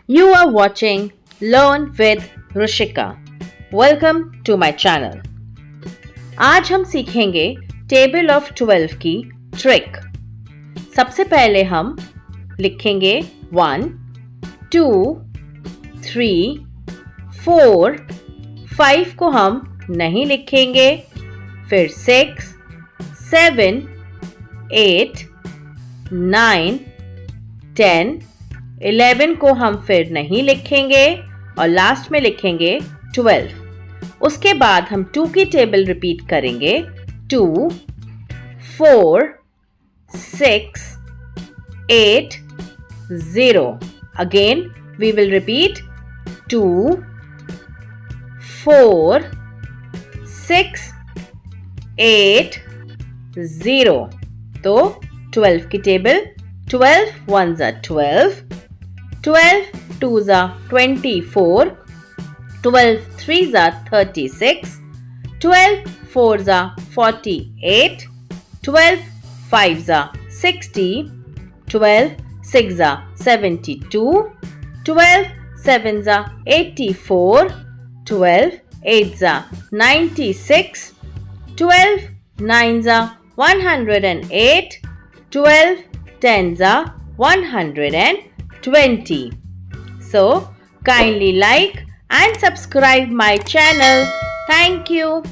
You are watching Learn with Rushika. Welcome to my channel. आज हम सीखेंगे table of 12 की ट्रिक. सबसे पहले हम लिखेंगे 1, 2, 3, 4, 5 को हम नहीं लिखेंगे. फिर 6, 7, 8, 9, 10, 11 को हम फिर नहीं लिखेंगे और लास्ट में लिखेंगे 12. उसके बाद हम 2 की टेबल रिपीट करेंगे. 2, 4, 6, 8, 0. Again we will repeat 2, 4, 6, 8, 0. तो 12 की table 12 ones are 12, 12 twos are 24, 12 threes are 36, 12 fours are 48, 12 fives are 60, 12 sixes are 72, 12 sevens are 84, 12 eights are 96, 12 nines are 108, 12 tens are 120. So, kindly like and subscribe my channel. Thank you.